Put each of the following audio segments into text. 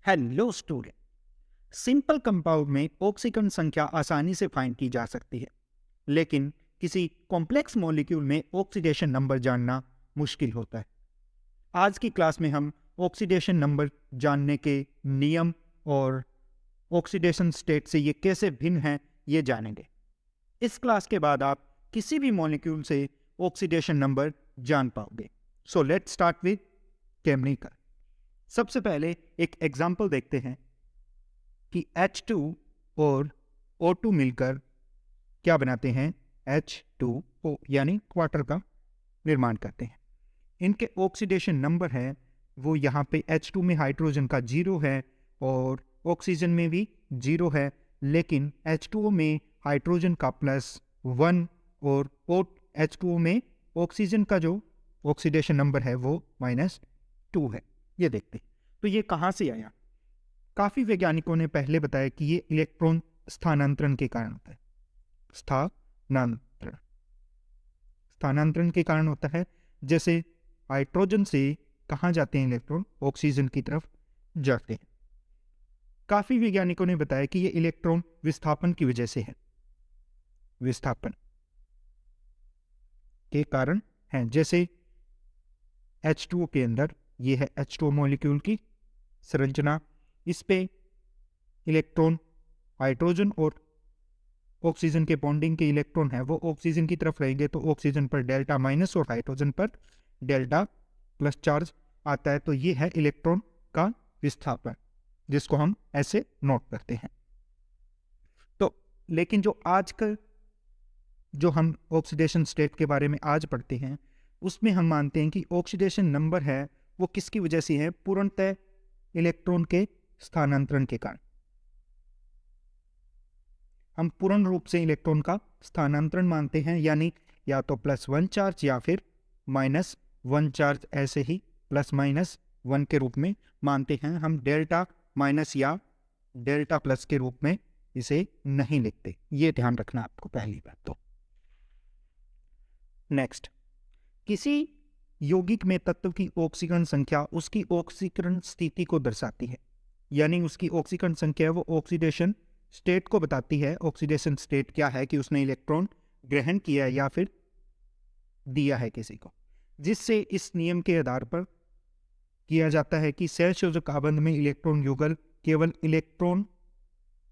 Hello student. Simple compound में ऑक्सीकरण संख्या आसानी से फाइंड की जा सकती है, लेकिन किसी कॉम्प्लेक्स मॉलिक्यूल में ऑक्सीडेशन नंबर जानना मुश्किल होता है। आज की क्लास में हम ऑक्सीडेशन नंबर जानने के नियम और ऑक्सीडेशन स्टेट से ये कैसे भिन्न हैं ये जानेंगे। इस क्लास के बाद आप किसी भी मॉलिक्यूल से ऑक्सीडेशन नंबर जान पाओगे। So let's start with chemical. सबसे पहले एक एग्जांपल देखते हैं कि H2 और O2 मिलकर क्या बनाते हैं, H2O यानी वाटर का निर्माण करते हैं। इनके ऑक्सीडेशन नंबर है वो यहाँ पे H2 में हाइड्रोजन का 0 है और ऑक्सीजन में भी 0 है, लेकिन H2O में हाइड्रोजन का +1 और H2O में ऑक्सीजन का जो ऑक्सीडेशन नंबर है वो -2 है। ये देखते हैं तो ये कहाँ से आया। काफी वैज्ञानिकों ने पहले बताया कि ये इलेक्ट्रॉन स्थानांतरण के कारण होता है। स्थानांतरण के कारण होता है। जैसे हाइड्रोजन से कहाँ जाते हैं इलेक्ट्रॉन, ऑक्सीजन की तरफ जाते हैं। काफी वैज्ञानिकों ने बताया कि ये इलेक्ट्रॉन विस्थापन की वजह से है, विस्थापन के कारण है। जैसे H2O के अंदर ये है H2O मॉलिक्यूल की संरचना। इस पे इलेक्ट्रॉन हाइड्रोजन और ऑक्सीजन के बॉन्डिंग के इलेक्ट्रॉन है वो ऑक्सीजन की तरफ रहेंगे तो ऑक्सीजन पर डेल्टा माइनस और हाइड्रोजन पर डेल्टा प्लस चार्ज आता है। तो ये है इलेक्ट्रॉन का विस्थापन, जिसको हम ऐसे नोट करते हैं। तो लेकिन जो आजकल जो हम ऑक्सीडेशन स्टेट के बारे में आज पढ़ते हैं उसमें हम मानते हैं कि ऑक्सीडेशन नंबर है वो किसकी वजह से है, पूर्णतः इलेक्ट्रॉन के स्थानांतरण के कारण। हम पूर्ण रूप से इलेक्ट्रॉन का स्थानांतरण मानते हैं, यानी या तो +1 चार्ज या फिर -1 चार्ज, ऐसे ही +-1 के रूप में मानते हैं। हम डेल्टा माइनस या डेल्टा प्लस के रूप में इसे नहीं लिखते, ये ध्यान रखना आपको पहली बात। तो नेक्स्ट, किसी यौगिक में तत्व की ऑक्सीकरण संख्या उसकी ऑक्सीकरण स्थिति को दर्शाती है, यानी उसकी ऑक्सीकरण संख्या वो ऑक्सीडेशन स्टेट को बताती है। ऑक्सीडेशन स्टेट क्या है कि उसने इलेक्ट्रॉन ग्रहण किया या फिर दिया है किसी को, जिससे इस नियम के आधार पर किया जाता है कि सहसंयोजक आबंध में इलेक्ट्रॉन युगल केवल इलेक्ट्रॉन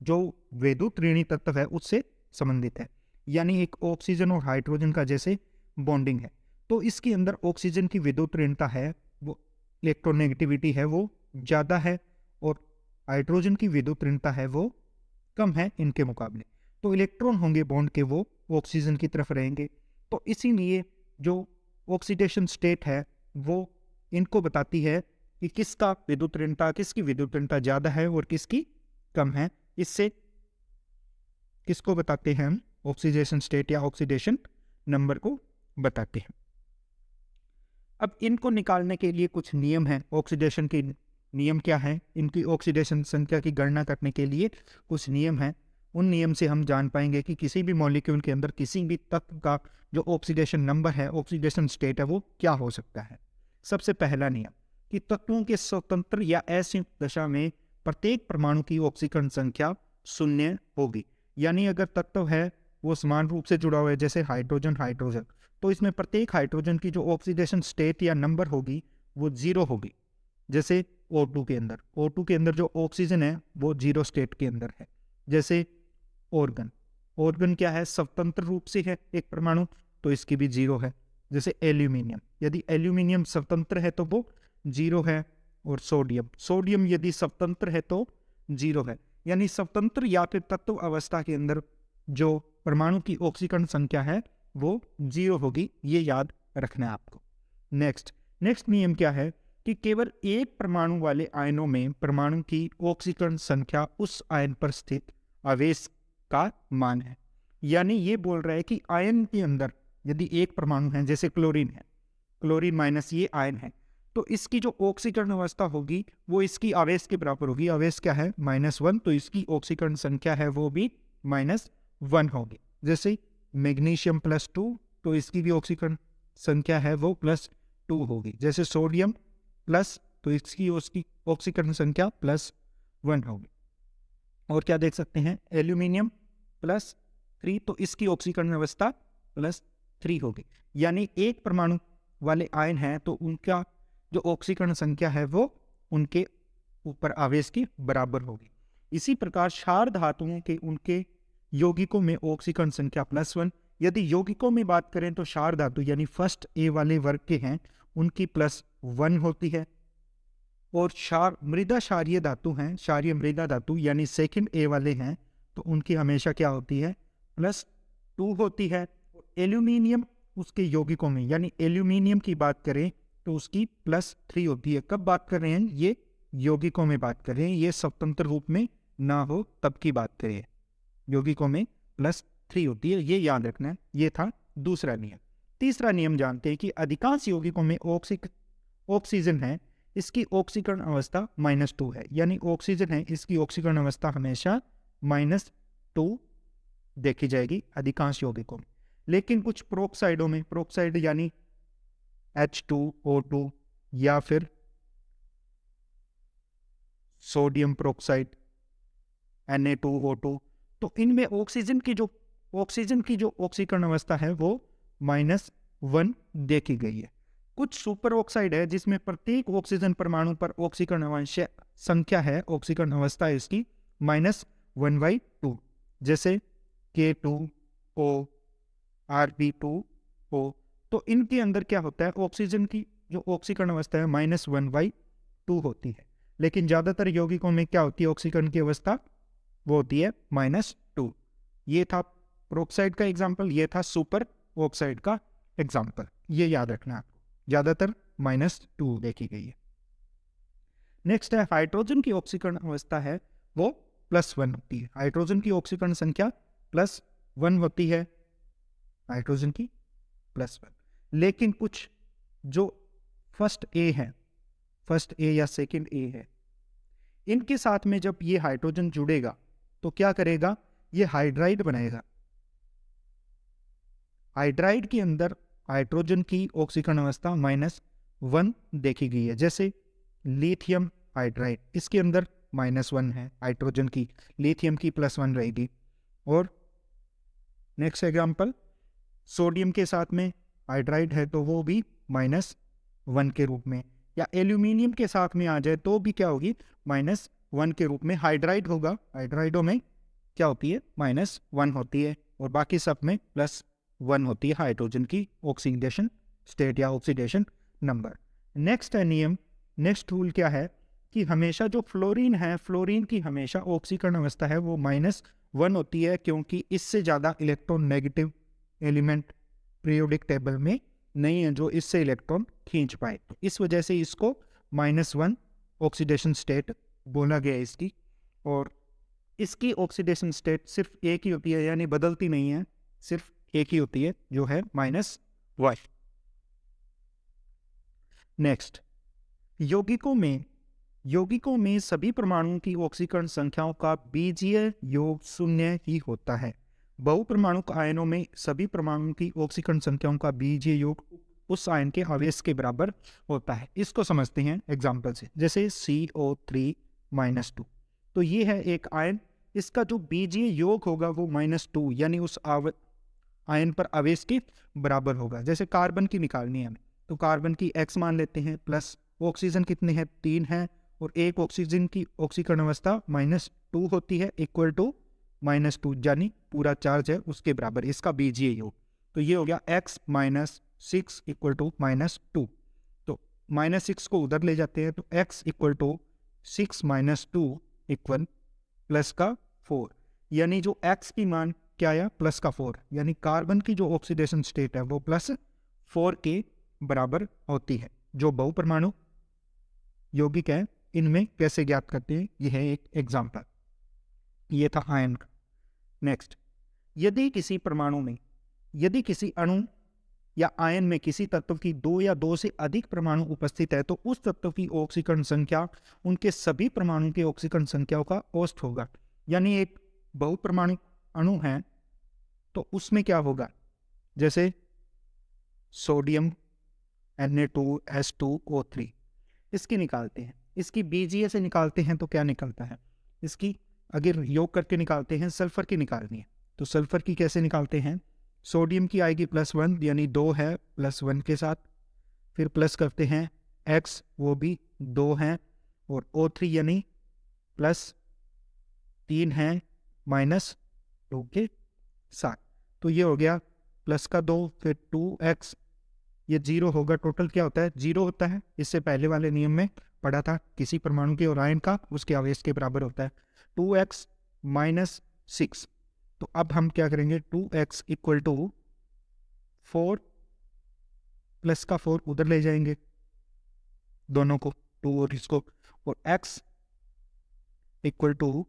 जो वैद्युत ऋणी तत्व है उससे संबंधित है, यानी एक ऑक्सीजन और हाइड्रोजन का जैसे बॉन्डिंग है। तो इसके अंदर ऑक्सीजन की विद्युत ऋणता है वो, इलेक्ट्रोनेगेटिविटी है वो ज़्यादा है, और हाइड्रोजन की विद्युत ऋणता है वो कम है इनके मुकाबले। तो इलेक्ट्रॉन होंगे बॉन्ड के वो ऑक्सीजन की तरफ रहेंगे। तो इसीलिए जो ऑक्सीडेशन स्टेट है वो इनको बताती है कि किसका विद्युत ऋणता, किसकी विद्युत ऋणता ज़्यादा है और किसकी कम है। इससे किसको बताते हैं हम, ऑक्सीडेशन स्टेट या ऑक्सीडेशन नंबर को बताते हैं। अब इनको निकालने के लिए कुछ नियम हैं। ऑक्सीडेशन के नियम क्या है, इनकी ऑक्सीडेशन संख्या की गणना करने के लिए कुछ नियम हैं। उन नियम से हम जान पाएंगे कि किसी भी मॉलिक्यूल के अंदर किसी भी तत्व का जो ऑक्सीडेशन नंबर है, ऑक्सीडेशन स्टेट है, वो क्या हो सकता है। सबसे पहला नियम कि तत्वों के स्वतंत्र या असंयुक्त दशा में प्रत्येक परमाणु की ऑक्सीकरण संख्या 0 होगी। यानी अगर तत्व है वो समान रूप से जुड़ा हुआ है, जैसे हाइड्रोजन हाइड्रोजन, तो इसमें प्रत्येक हाइड्रोजन की जो ऑक्सीडेशन स्टेट या नंबर होगी वो 0 होगी। जैसे O2 के अंदर, O2 के अंदर जो ऑक्सीजन है वो 0 स्टेट के अंदर है। जैसे ऑर्गन, ऑर्गन क्या है, स्वतंत्र रूप से है एक परमाणु, तो इसकी भी 0 है। जैसे एल्यूमिनियम, यदि एल्यूमिनियम स्वतंत्र है तो वो 0 है। और सोडियम, सोडियम यदि स्वतंत्र है तो 0 है। यानी स्वतंत्र या फिर तत्व अवस्था के अंदर जो परमाणु की ऑक्सीकरण संख्या है वो 0 होगी, ये याद रखना है आपको। नेक्स्ट नियम क्या है कि केवल एक परमाणु वाले आयनों में परमाणु की ऑक्सीकरण संख्या उस आयन पर स्थित आवेश का मान है। यानी ये बोल रहा है कि आयन के अंदर यदि एक परमाणु है, जैसे क्लोरीन है, क्लोरीन माइनस ये आयन है, तो इसकी जो ऑक्सीकरण अवस्था होगी वो इसकी आवेश के बराबर होगी। आवेश क्या है, -1, तो इसकी ऑक्सीकरण संख्या है वो भी -1 होगी। जैसे मैग्नीशियम +2, तो इसकी भी ऑक्सीकरण संख्या है वो +2 होगी। जैसे सोडियम तो इसकी उसकी ऑक्सीकरण संख्या +1 होगी। और क्या देख सकते हैं, एल्यूमिनियम +3, तो इसकी ऑक्सीकरण अवस्था +3 होगी। यानी एक परमाणु वाले आयन हैं तो उनका जो ऑक्सीकरण संख्या है वो उनके ऊपर आवेश की बराबर होगी। इसी प्रकार क्षार धातुओं के उनके यौगिकों में ऑक्सीकरण संख्या +1। यदि यौगिकों में बात करें तो क्षार धातु यानी फर्स्ट ए वाले वर्ग के हैं उनकी +1 होती है। और क्षार मृदा क्षारीय धातु हैं, क्षारीय मृदा धातु यानी सेकंड ए वाले हैं तो उनकी हमेशा क्या होती है, +2 होती है। एल्यूमिनियम उसके यौगिकों में यानी एल्यूमिनियम की बात करें तो उसकी +3 होती है। कब बात कर रहे हैं, ये यौगिकों में बात कर रहे हैं, ये स्वतंत्र रूप में ना हो तब की बात करें। यौगिकों में +3 होती है, ये याद रखना है। ये था दूसरा नियम। तीसरा नियम जानते हैं कि अधिकांश यौगिकों में ऑक्सीजन है, इसकी ऑक्सीकरण अवस्था -2 है। यानी ऑक्सीजन है, इसकी ऑक्सीकरण अवस्था हमेशा -2 देखी जाएगी अधिकांश यौगिकों में। लेकिन कुछ प्रोक्साइडों में, प्रोक्साइड यानी H2O2 या फिर सोडियम प्रोक्साइड Na2O2, तो इनमें ऑक्सीजन की जो ऑक्सीकरण अवस्था है वो -1 देखी गई है। कुछ सुपर ऑक्साइड है जिसमें प्रत्येक ऑक्सीजन परमाणु पर ऑक्सीकरण संख्या है, ऑक्सीकरण अवस्था है इसकी -1/2, जैसे K2O, Rb2O। तो इनके अंदर क्या होता है, ऑक्सीजन की जो ऑक्सीकरण अवस्था है -1/2 होती है। लेकिन ज्यादातर यौगिकों में क्या होती है, ऑक्सीकरण की अवस्था वो होती है -2। ये था प्रोक्साइड का एग्जाम्पल, ये था सुपर ऑक्साइड का एग्जाम्पल। ये याद रखना आपको, ज्यादातर -2 देखी गई है। नेक्स्ट है हाइड्रोजन की ऑक्सीकरण अवस्था है वो +1 होती है। हाइड्रोजन की ऑक्सीकरण संख्या +1 होती है, हाइड्रोजन की +1। लेकिन कुछ जो फर्स्ट ए या सेकंड ए है, इनके साथ में जब ये हाइड्रोजन जुड़ेगा तो क्या करेगा, ये हाइड्राइड बनाएगा। हाइड्राइड के अंदर हाइड्रोजन की ऑक्सीकरण अवस्था -1 देखी गई है। जैसे लिथियम हाइड्राइड, इसके अंदर -1 है हाइड्रोजन की, लिथियम की +1 रहेगी। और नेक्स्ट एग्जांपल, सोडियम के साथ में हाइड्राइड है तो वो भी -1 के रूप में, या एल्यूमिनियम के साथ में आ जाए तो भी क्या होगी, -1 के रूप में हाइड्राइड होगा। हाइड्राइडों में क्या होती है, -1 होती है, और बाकी सब में +1 होती है हाइड्रोजन की ऑक्सीडेशन स्टेट या ऑक्सीडेशन नंबर। नेक्स्ट है नियम, नेक्स्ट रूल क्या है कि हमेशा जो फ्लोरीन है, फ्लोरीन की हमेशा ऑक्सीकरण अवस्था है वो -1 होती है, क्योंकि इससे ज़्यादा electron negative element periodic table में नहीं है जो इससे इलेक्ट्रॉन खींच पाए। इस वजह से इसको -1 ऑक्सीडेशन स्टेट बोला गया इसकी। और इसकी ऑक्सीडेशन स्टेट सिर्फ एक ही होती है, यानी बदलती नहीं है, सिर्फ एक ही होती है जो है -1। नेक्स्ट, यौगिकों में सभी परमाणुओं की ऑक्सीकरण संख्याओं का बीजीय योग 0 ही होता है। बहुपरमाणुक आयनों में सभी परमाणुओं की ऑक्सीकरण संख्याओं का बीजीय योग उस आयन के आवेश के बराबर होता है। इसको समझते हैं एग्जाम्पल से, जैसे CO3-2। तो ये है एक आयन, इसका जो बीजीय योग होगा वो -2 यानी उस आयन पर आवेश के बराबर होगा। जैसे कार्बन की निकालनी है हमें, तो कार्बन की X मान लेते हैं, प्लस ऑक्सीजन कितने हैं, 3 है, और एक ऑक्सीजन की ऑक्सीकरण अवस्था -2 होती है, इक्वल टू -2 यानी पूरा चार्ज है उसके बराबर इसका बीजीय योग। तो ये हो गया X - 6 इक्वल टू -2। तो -6 को उधर ले जाते हैं तो X equal to 6 - 2 equal plus का 4, यानी जो X की मान क्या आया, प्लस का 4, यानी कार्बन की जो ऑक्सीडेशन स्टेट है वो +4 के बराबर होती है। जो बहुपरमाणु यौगिक है इनमें कैसे ज्ञात करते हैं, यह है एक एग्जाम्पल। ये था आयन का। नेक्स्ट, यदि किसी अणु या आयन में किसी तत्व की 2 या 2 से अधिक परमाणु उपस्थित है तो उस तत्व की ऑक्सीकरण संख्या उनके सभी परमाणु की ऑक्सीकरण संख्याओं का औसत होगा। यानी एक बहुपरमाणु अणु है तो उसमें क्या होगा, जैसे सोडियम Na2H2O3, इसकी निकालते हैं, इसकी बीजीए से निकालते हैं तो क्या निकलता है, इसकी अगर योग करके निकालते हैं, सल्फर की निकालनी है तो सल्फर की कैसे निकालते हैं, सोडियम की आएगी +1 यानी 2 है +1 के साथ, फिर प्लस करते हैं x वो भी 2 हैं, और O3 यानी +3 है -2 के साथ, तो ये हो गया प्लस का 2 फिर 2x, ये 0 होगा, टोटल क्या होता है 0 होता है, इससे पहले वाले नियम में पढ़ा था किसी परमाणु के और आयन का उसके आवेश के बराबर होता है 2x - 6। तो अब हम क्या करेंगे, 2x = 4 प्लस का 4 उधर ले जाएंगे दोनों को, 2 और इसको, और x =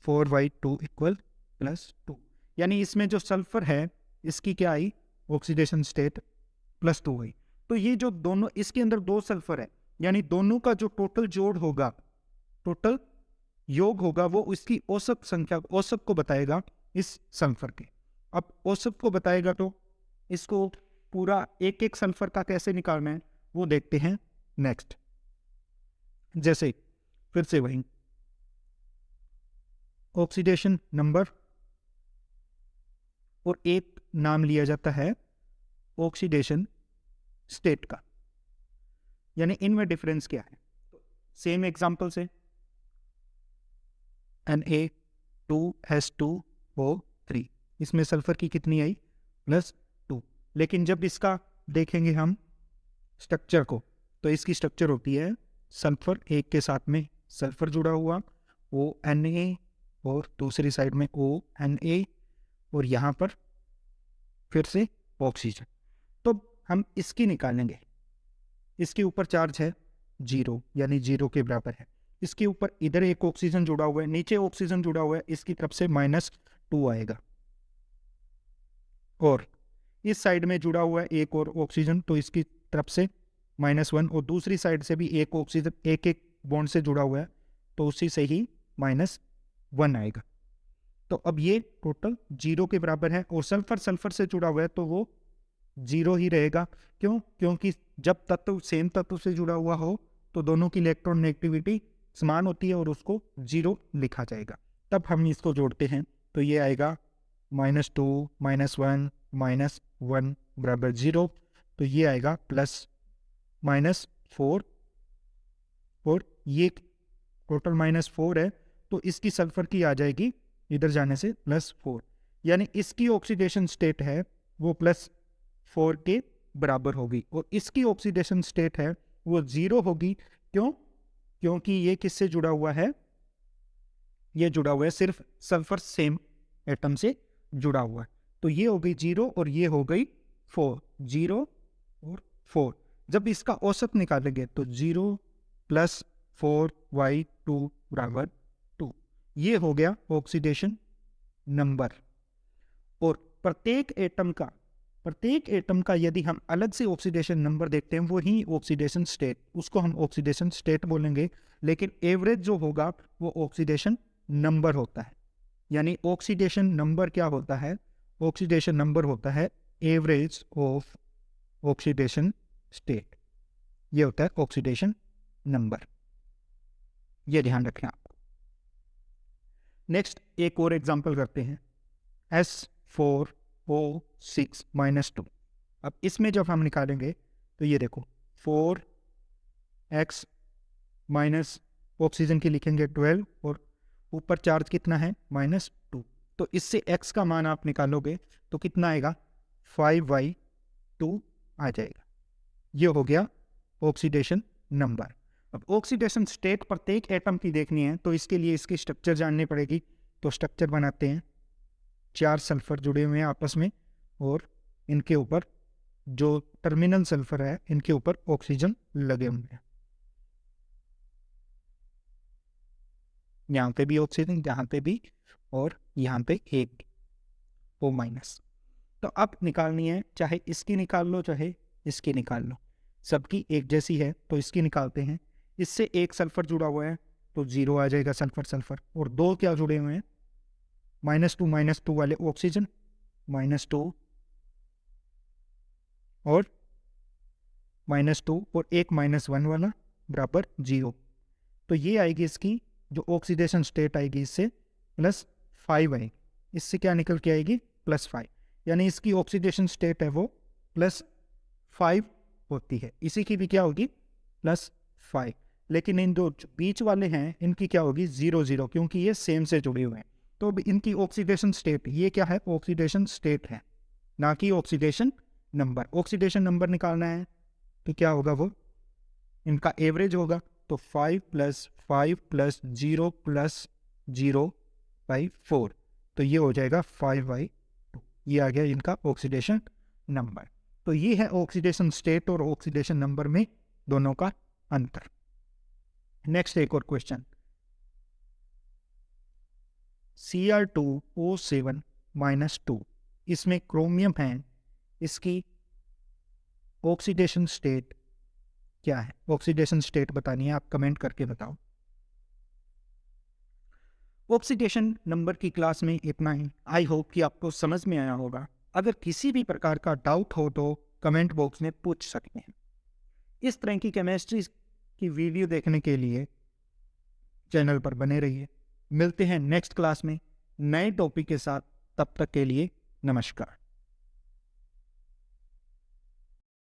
4y2 +2, यानी इसमें जो सल्फर है इसकी क्या आई, ऑक्सीडेशन स्टेट +2 आई। तो ये जो दोनों, इसके अंदर 2 सल्फर है, यानी दोनों का जो टोटल जोड़ होगा, टोटल योग होगा, वो इसकी औसत संख्या, औसत को बताएगा इस सल्फर के। अब औसत को बताएगा तो इसको पूरा एक एक सल्फर का कैसे निकालना है वो देखते हैं नेक्स्ट। जैसे फिर से वही ऑक्सीडेशन नंबर और एक नाम लिया जाता है ऑक्सीडेशन स्टेट का, यानी इनमें डिफरेंस क्या है। सेम एग्जांपल से Na2S2O3, इसमें सल्फर की कितनी आई, +2, लेकिन जब इसका देखेंगे हम स्ट्रक्चर को, तो इसकी स्ट्रक्चर होती है सल्फर एक के साथ में सल्फर जुड़ा हुआ ONA, और दूसरी साइड में ONA, और यहाँ पर फिर से ऑक्सीजन। तो हम इसकी निकालेंगे, इसके ऊपर चार्ज है 0 यानी 0 के बराबर है, इसके ऊपर इधर एक ऑक्सीजन जुड़ा हुआ है, नीचे ऑक्सीजन जुड़ा हुआ है, इसकी तरफ से -2 आएगा, और इस साइड में जुड़ा हुआ है एक और ऑक्सीजन, तो इसकी तरफ से -1, और दूसरी साइड से भी एक ऑक्सीजन एक एक बॉन्ड से जुड़ा हुआ है, तो उसी से ही -1 आएगा। तो अब ये टोटल 0 के बराबर है, और सल्फर सल्फर से जुड़ा हुआ है तो वो 0 ही रहेगा। क्यों? क्योंकि जब तत्व सेम तत्व से जुड़ा हुआ हो तो दोनों की इलेक्ट्रॉन नेगेटिविटी समान होती है और उसको 0 लिखा जाएगा। तब हम इसको जोड़ते हैं तो ये आएगा -2 -1 -1 बराबर 0, तो ये आएगा +-4, और ये टोटल -4 है, तो इसकी सल्फर की आ जाएगी इधर जाने से +4, यानी इसकी ऑक्सीडेशन स्टेट है वो +4 के बराबर होगी, और इसकी ऑक्सीडेशन स्टेट है वो 0 होगी। क्यों? क्योंकि ये किससे जुड़ा हुआ है, ये जुड़ा हुआ है सिर्फ सल्फर सेम एटम से जुड़ा हुआ है, तो ये हो गई 0 और ये हो गई 4, 0 और 4। जब इसका औसत निकालेंगे तो 0 + 4y2 बराबर 2, ये हो गया ऑक्सीडेशन नंबर। और प्रत्येक एटम का यदि हम अलग से ऑक्सीडेशन नंबर देखते हैं, वो ही ऑक्सीडेशन स्टेट, उसको हम ऑक्सीडेशन स्टेट बोलेंगे, लेकिन एवरेज जो होगा वो ऑक्सीडेशन नंबर होता है। यानी ऑक्सीडेशन नंबर क्या होता है, ऑक्सीडेशन नंबर होता है एवरेज ऑफ ऑक्सीडेशन स्टेट, ये होता है ऑक्सीडेशन नंबर, ये ध्यान रखें आप। नेक्स्ट एक और एग्जांपल करते हैं, S4O6 - 2। अब इसमें जब हम निकालेंगे तो ये देखो 4x माइनस ऑक्सीजन की लिखेंगे 12, और ऊपर चार्ज कितना है -2, तो इससे x का मान आप निकालोगे तो कितना आएगा 5y2 आ जाएगा। ये हो गया ऑक्सीडेशन नंबर। अब ऑक्सीडेशन स्टेट प्रत्येक एटम की देखनी है तो इसके लिए इसकी स्ट्रक्चर जाननी पड़ेगी, तो स्ट्रक्चर बनाते हैं, 4 सल्फर जुड़े हुए हैं आपस में, और इनके ऊपर जो टर्मिनल सल्फर है इनके ऊपर ऑक्सीजन लगे हुए हैं, यहाँ पे भी ऑक्सीजन, यहाँ पे भी, और यहाँ पे एक O-। तो अब निकालनी है, चाहे इसकी निकाल लो चाहे इसकी निकाल लो, सबकी एक जैसी है तो इसकी निकालते हैं। इससे एक सल्फर जुड़ा हुआ है तो 0 आ जाएगा सल्फर सल्फर, और 2 क्या जुड़े हुए हैं -2 वाले ऑक्सीजन, -2 और -2 और एक -1 वाला बराबर 0। तो ये आएगी इसकी जो ऑक्सीडेशन स्टेट आएगी इससे +5 आएगी। इससे क्या निकल के आएगी +5, यानी इसकी ऑक्सीडेशन स्टेट है वो +5 होती है। इसी की भी क्या होगी +5। लेकिन इन दो जो बीच वाले हैं इनकी क्या होगी 0 0, क्योंकि ये सेम से जुड़े हुए हैं। तो अब इनकी ऑक्सीडेशन स्टेट, ये क्या है ऑक्सीडेशन स्टेट है, ना कि ऑक्सीडेशन नंबर। ऑक्सीडेशन नंबर निकालना है तो क्या होगा, वो इनका एवरेज होगा। तो 5 + 5 + 0 + 0/4, तो ये हो जाएगा 5/2। ये आ गया इनका ऑक्सीडेशन नंबर। तो ये है ऑक्सीडेशन स्टेट और ऑक्सीडेशन नंबर में दोनों का अंतर। नेक्स्ट एक और क्वेश्चन, Cr2O7-2, इसमें क्रोमियम है, इसकी ऑक्सीडेशन स्टेट क्या है? ऑक्सीडेशन स्टेट बतानी है, आप कमेंट करके बताओ। ऑक्सीडेशन नंबर की क्लास में इतना ही। आई होप कि आपको समझ में आया होगा। अगर किसी भी प्रकार का डाउट हो तो कमेंट बॉक्स में पूछ सकते हैं। इस तरह की केमिस्ट्री की वीडियो देखने के लिए चैनल पर बने रहिए। मिलते हैं नेक्स्ट क्लास में नए टॉपिक के साथ। तब तक के लिए नमस्कार।